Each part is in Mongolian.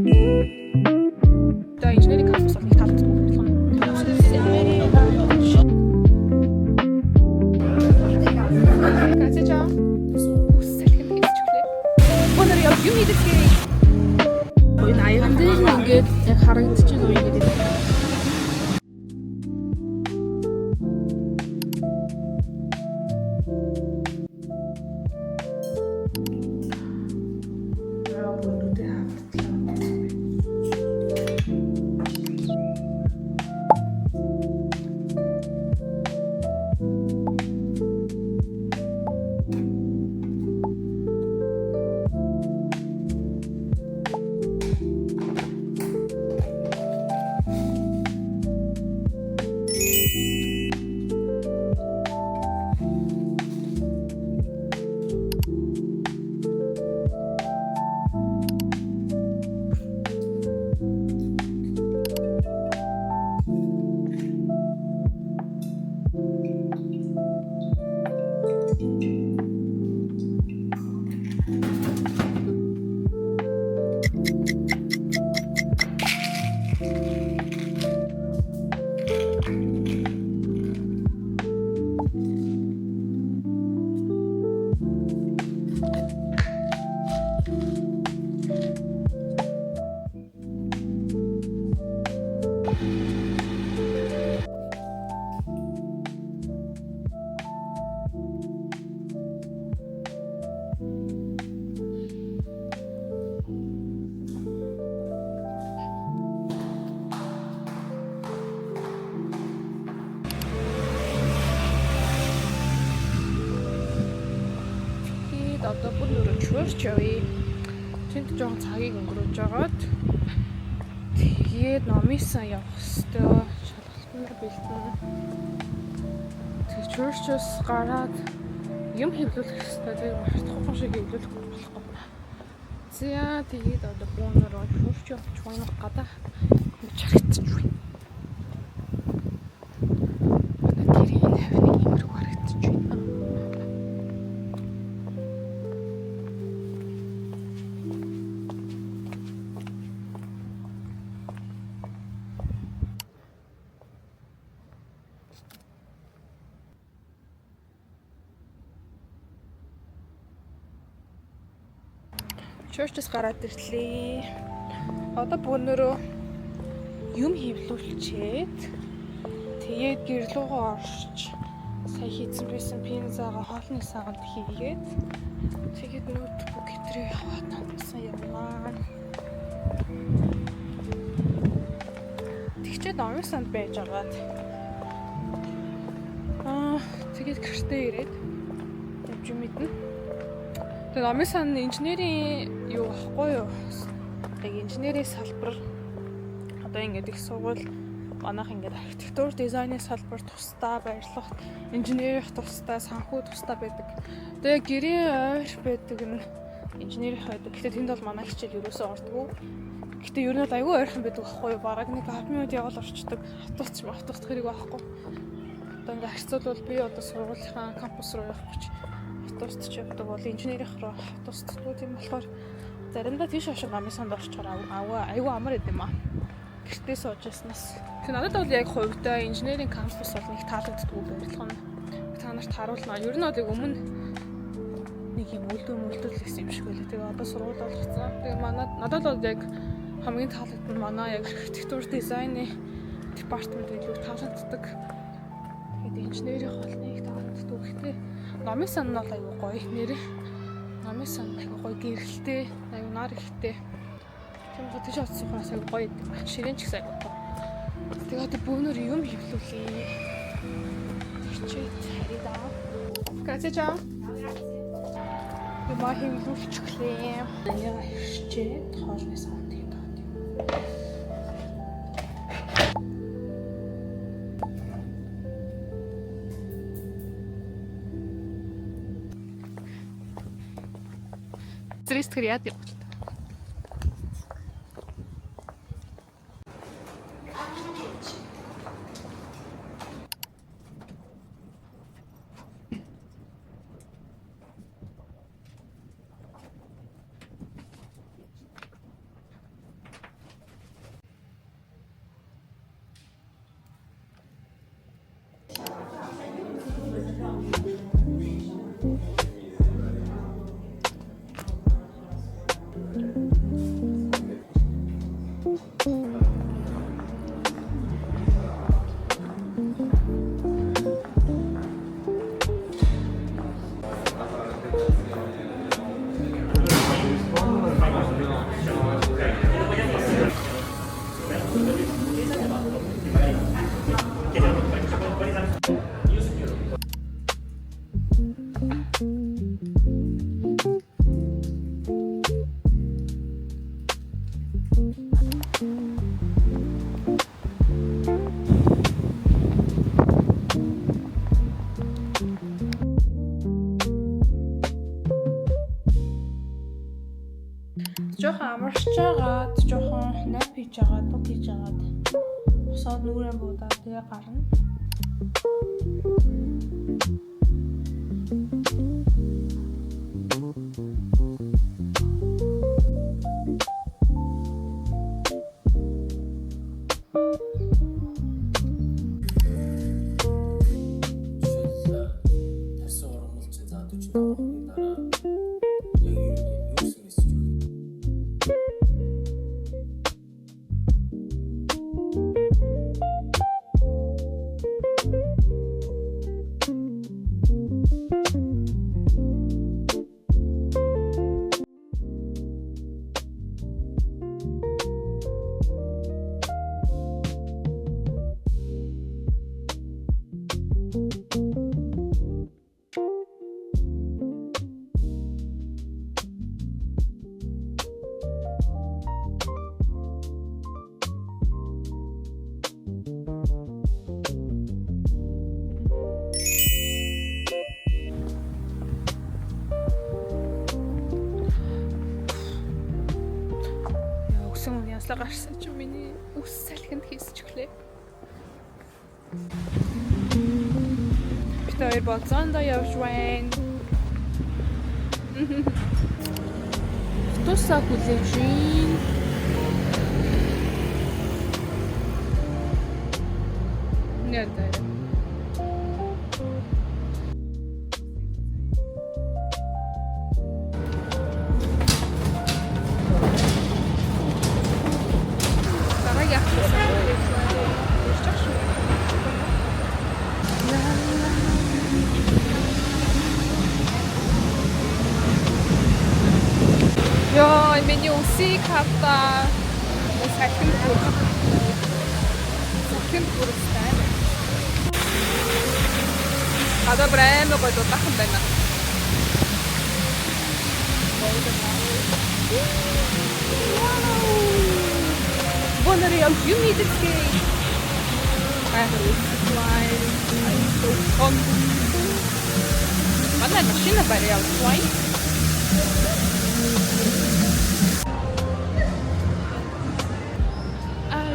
Одоо инженерийн кампус бол нэг таалагддаг юм байна. Гацэжаа. Үсэлхэн хийчихлээ. Өнөр яг юм хийдэггүй. Ой наяхан дээр ингээд яг харагдчихна уу ингээд. Одоо бүр нөрөө чуурч явъя. Тэнд жоохон цагийг өнгөрөөж жагаад тэгээд номисан явах хэвээр шалгалтанд бэлдэн. Тэгээд чуурчос гараад юм хэвлүүлэх хэвээр тэгээд мартахгүй шиг хэвлүүлэх болохгүй. За тэгээд одоо бүр нөрөө чуурч явах чуунах гадаа чарагдчих байна. Гэрийн тавны имэрхүү харагдчих байна. Чуурчс гараад ирлээ. Одоо бөөнөрөө юм хөвлүүлчихэд тэгээд гэрлүүгөө орч сая хийсэн байсан пинзаага хоолны савд хийгээд тэгээд ноутбук хэтрээ аваад намсан яваа. Тэгчээд номын санд байж агаад тэгээд гэртээ ирээд явж мэднэ. Тэгээд номын санд инженерийн юу ахгүй юу? Яг инженерийн салбар одоо ингээд их сургууль манайх ингээд архитектур дизайны салбар тусдаа баярлах инженерийн тусдаа санхүү тусдаа байдаг. Тэгээд гэрийн ойр байдаг нь инженерийн байдаг. Гэхдээ тэнд бол манай хичээл ерөөсөө ордгоо. Гэхдээ ер нь бол аюу ойрхон байдаг байхгүй юу? Бараг нэг 10 минут явал орчдөг. Автобус хэрэг байхгүй. Одоо ингээд харьцуулбал би одоо сургуулийн кампус руу явах гэж автобуст ч явдаг бол инженерийн руу автобуст тийм болохоор заримдаа тийш хашаа намын санд орчоор аюу амар идэм юм аа. Гэртээ сууж яснаас. Тэг надад бол яг хувьдаа инженерийн кампус бол нэг таалагддаггүй байрлах нь. Та нарт харуулна. Ер нь бол яг өмнө нэг юм үлдэл гэсэн юм шиг байлаа. Тэгээ одоо сургууль болгоцсон. Тэгээ надад бол яг хамгийн таалагдсан манай яг архитектур дизайны департамент илүү таалагддаг. Тэгээд инженерийн холныг таалагддаг. Гэхдээ номын сан нь бол аюу гоё нэр. Номын сан аюу гоё гэрэлтэй, аюу нар ихтэй. Тэгээд тийш оцсохоос аюу гоё байдаг. Ширээн ч гэсэн аюу гоё. Тэгээд одоо бөөнөр юм хөвлүүлээ. Тэгчээд харидаа. Гацэжаа. Юмаа хөвлүүлчихлээ. Яа ирчээд хоолны санд хийдэг. Зрίστгэр яад юм. Жохон амарч жагаад, жохон нап хийж жагаад, буг хийж жагаад босоод нүрээ буудаад тэгээ гарна. Гарсан ч миний үс салхинд хийсч өглөө. Би тэр болцоондоо явж байна. Тусаа хүлээж ийн. Нэрдэ. Яа, миний үсийг хавтаа салхинд бүрстай. Гадаа брэм гой дутахан байна. Wonder how humid it's getting. I'm so fun. Манай машина барьяа уусвай.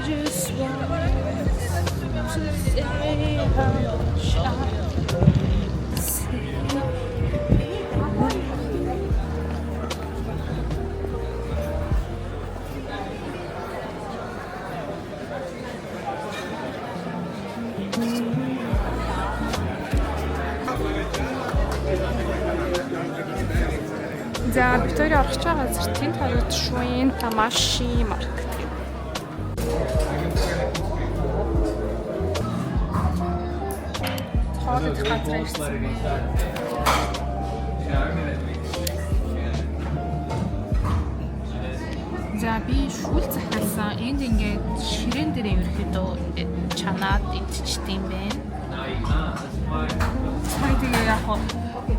Just want to say how much I see. За, Виктория орох байгаа зэргийн тарууд шуйн тамаши маркет. Хоолойд газар ирсэн. За, би шүүл захиалсан. Энд ингээд ширээн дээр ерөөхдөө чанаад идчихсэн юм байна. Тэгээ яг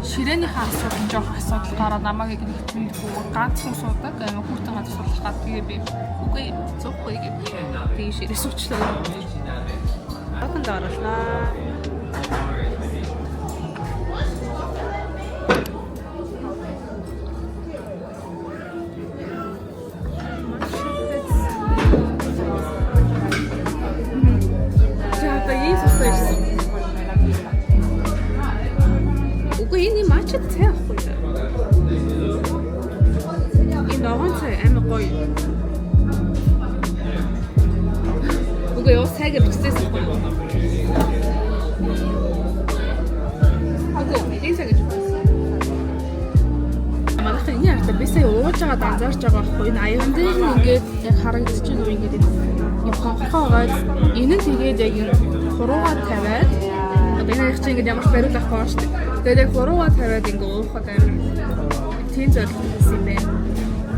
ширээний асуудал нь жоох асуудал гараад намайг нэг тэнд ганцхан суудаг хүүтэн газар суулгах гад тэгээ би үгүй зоохгүй гэх тэгээ ширээ суучлаа. Аханд оруулнаа. Энэ матчд цай ахгүй. Энэ ногоон цай амар гоё. Үгүй яа сайг бичсэн юм. Агуу энэ сайг бичсэн. Манайх энэ яг бисээ ууж байгаа данзаарч байгаа ахгүй. Энэ аян дээр нь ингээд яг харагдаж байна уу ингээд юм хонхоогоо энэ нь тэгээд яг хуруугаа тавиад одоо энэ их чинь ингээд ямар бариулах байгаа шүү дээ. Тэгээд яг хуруугаа тавиад ингээд уухад амар тийм зорилго хийсэн юм байна.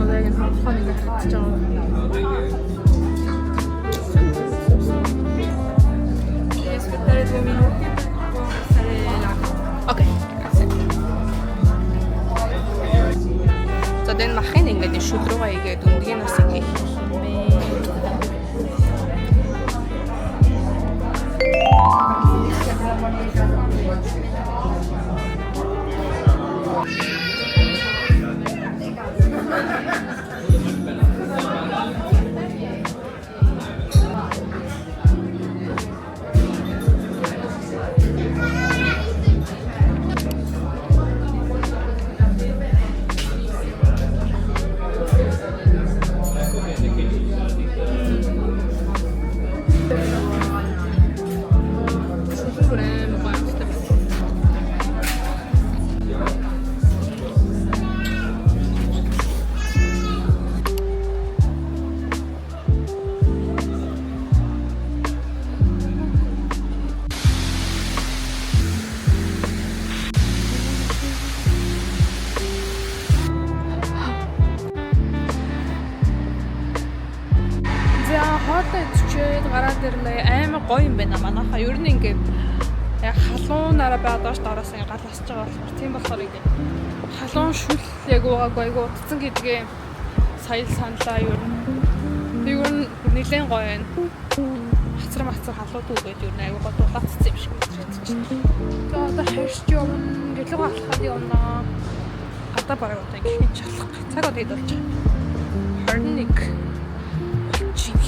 Одоо яг хонхоо ингээд хатж байгаа. Окей. За дэн махын ингээд шүл рүүгээ игээд үндгийн нас ингээд хоолоо идчихээд гараад ирлээ. Аймаг гоё юм байна манайхаа. Ер нь ингээд яг халуунаараа байгаад доош доороос ингээд гал асч байгаа болохоор тийм болохоор ингээд халуун шүл яг уугаагүй айгу утсан гэдгээ сая саналаа ер нь. Тэг ер нь нэлээд гоё байна. Хацар халуудгүй гэдэг ер нь айгу гоо дулаацсан юм шиг байна. За одоо харьж явна. Гэлэг алхаад явна. Гадаа бараг одоо ингээд чалах. Цаг одоо хэд болж байгаа. 21. Чиг.